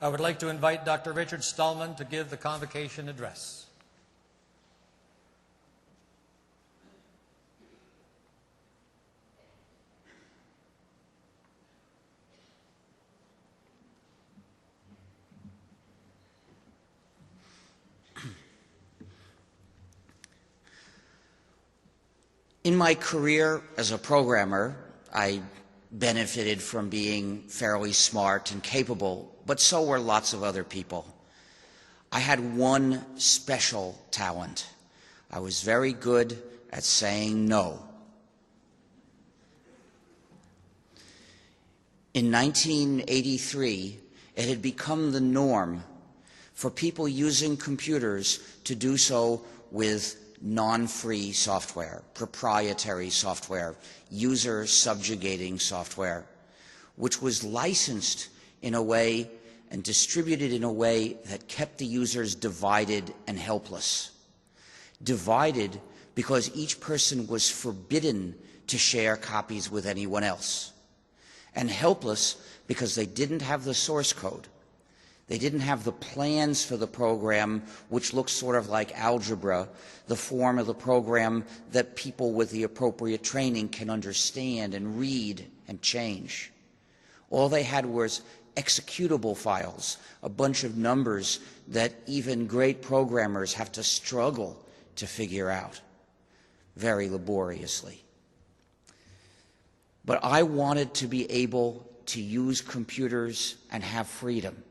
I would like to invite Dr. Richard Stallman to give the convocation address. In my career as a programmer, I benefited from being fairly smart and capable, but so were lots of other people. I had one special talent. I was very good at saying no. In 1983, it had become the norm for people using computers to do so with non-free software, proprietary software, user-subjugating software, which was licensed in a way and distributed in a way that kept the users divided and helpless. Divided because each person was forbidden to share copies with anyone else. And helpless because they didn't have the source code. They didn't have the plans for the program, which looks sort of like algebra, the form of the program that people with the appropriate training can understand and read and change. All they had was executable files, a bunch of numbers that even great programmers have to struggle to figure out very laboriously. But I wanted to be able to use computers and have freedom.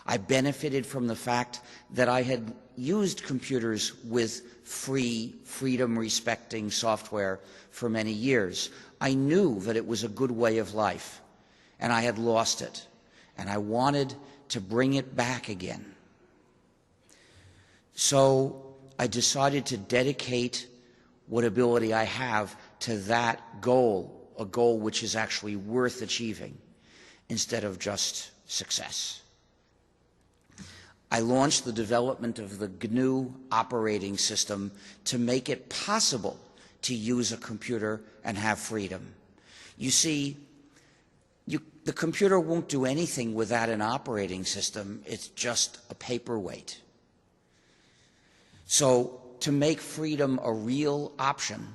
I benefited from the fact that I had used computers with free, freedom-respecting software for many years. I knew that it was a good way of life, and I had lost it, and I wanted to bring it back again. So I decided to dedicate what ability I have to that goal, a goal which is actually worth achieving, instead of just success. I launched the development of the GNU operating system to make it possible to use a computer and have freedom. You see, the computer won't do anything without an operating system. It's just a paperweight. So to make freedom a real option,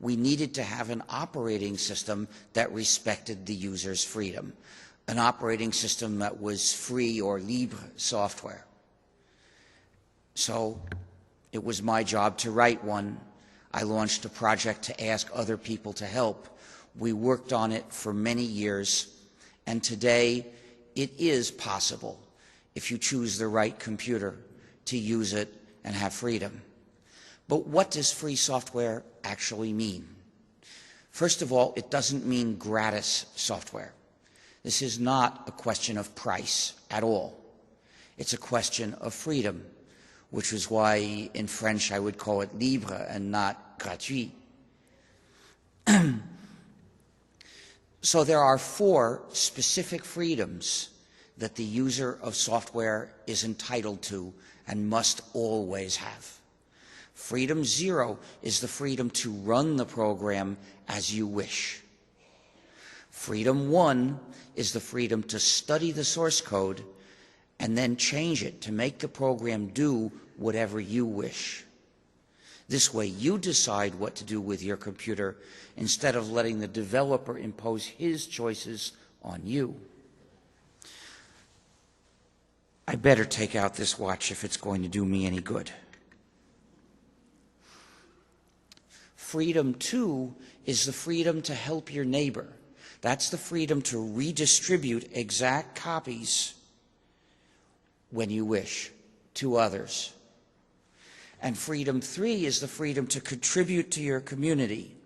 we needed to have an operating system that respected the user's freedom, an operating system that was free or libre software. So it was my job to write one. I launched a project to ask other people to help. We worked on it for many years, and today it is possible, if you choose the right computer, to use it and have freedom. But what does free software actually mean? First of all, it doesn't mean gratis software. This is not a question of price at all. It's a question of freedom, which is why in French I would call it libre and not gratuit. So there are 4 specific freedoms that the user of software is entitled to and must always have. Freedom 0 is the freedom to run the program as you wish. Freedom 1 is the freedom to study the source code and then change it to make the program do whatever you wish. This way you decide what to do with your computer instead of letting the developer impose his choices on you. I better take out this watch if it's going to do me any good. Freedom 2 is the freedom to help your neighbor. That's the freedom to redistribute exact copies when you wish to others. And freedom 3 is the freedom to contribute to your community,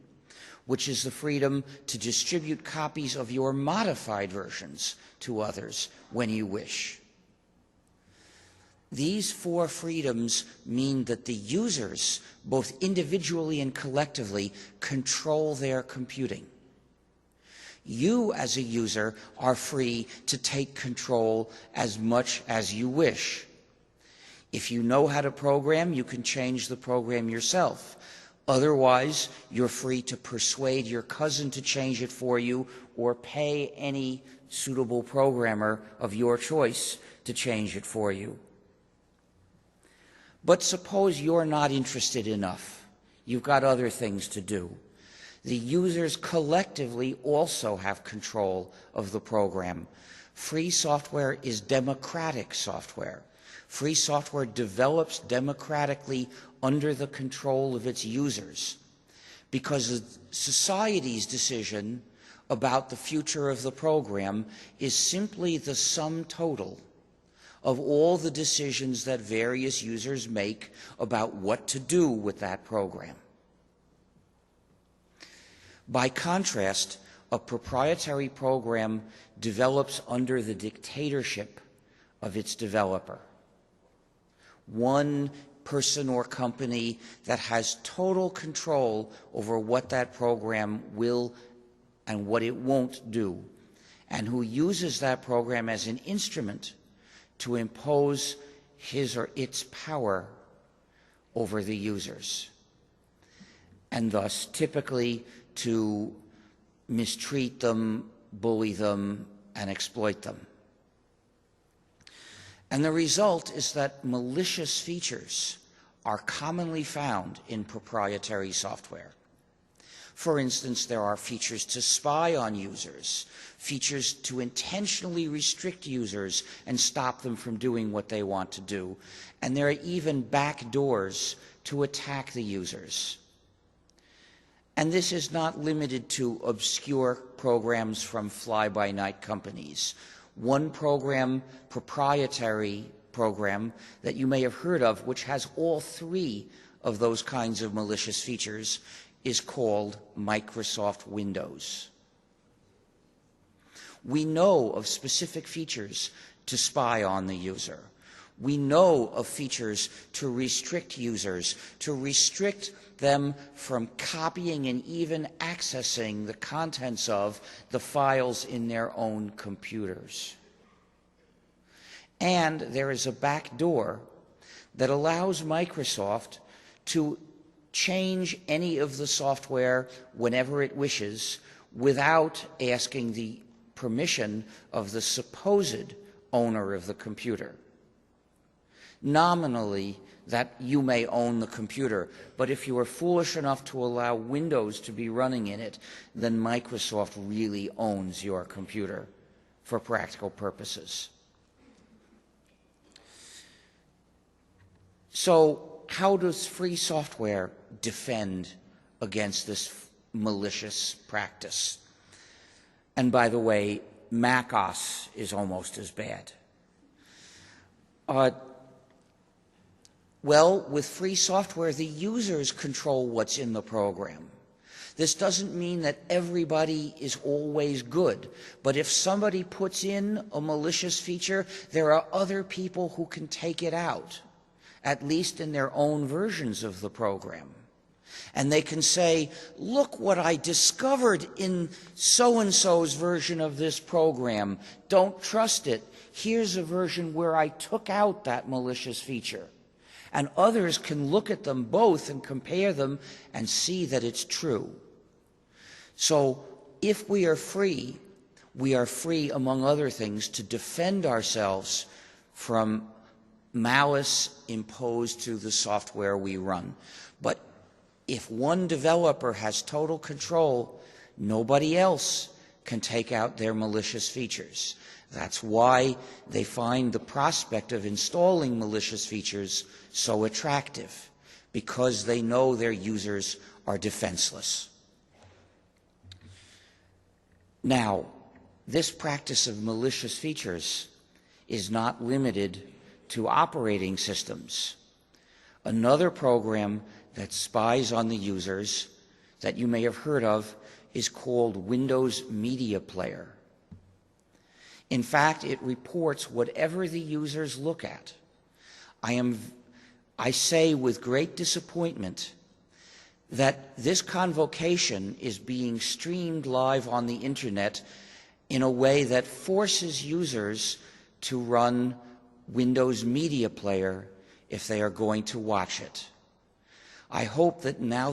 which is the freedom to distribute copies of your modified versions to others when you wish. These 4 freedoms mean that the users, both individually and collectively, control their computing. You, as a user, are free to take control as much as you wish. If you know how to program, you can change the program yourself. Otherwise, you're free to persuade your cousin to change it for you or pay any suitable programmer of your choice to change it for you. But suppose you're not interested enough. You've got other things to do. The users collectively also have control of the program. Free software is democratic software. Free software develops democratically under the control of its users, because society's decision about the future of the program is simply the sum total of all the decisions that various users make about what to do with that program. By contrast, a proprietary program develops under the dictatorship of its developer. One person or company that has total control over what that program will and what it won't do, and who uses that program as an instrument to impose his or its power over the users, and thus typically to mistreat them, bully them, and exploit them. And the result is that malicious features are commonly found in proprietary software. For instance, there are features to spy on users, features to intentionally restrict users and stop them from doing what they want to do, and there are even backdoors to attack the users. And this is not limited to obscure programs from fly-by-night companies. One program, proprietary program, that you may have heard of, which has all three of those kinds of malicious features, is called Microsoft Windows. We know of specific features to spy on the user. We know of features to restrict users, to restrict them from copying and even accessing the contents of the files in their own computers. And there is a back door that allows Microsoft to change any of the software whenever it wishes without asking the permission of the supposed owner of the computer. Nominally, that you may own the computer, but if you are foolish enough to allow Windows to be running in it, then Microsoft really owns your computer for practical purposes. So, how does free software defend against this malicious practice? And by the way, Mac OS is almost as bad. Well, with free software, the users control what's in the program. This doesn't mean that everybody is always good, but if somebody puts in a malicious feature, there are other people who can take it out, at least in their own versions of the program. And they can say, look what I discovered in so-and-so's version of this program. Don't trust it. Here's a version where I took out that malicious feature. And others can look at them both and compare them and see that it's true. So if we are free, among other things, to defend ourselves from malice imposed to the software we run. But if one developer has total control, nobody else can take out their malicious features. That's why they find the prospect of installing malicious features so attractive, because they know their users are defenseless. Now, this practice of malicious features is not limited to operating systems. Another program that spies on the users that you may have heard of is called Windows Media Player. In fact, it reports whatever the users look at. I say with great disappointment that this convocation is being streamed live on the internet in a way that forces users to run Windows Media Player if they are going to watch it. I hope that now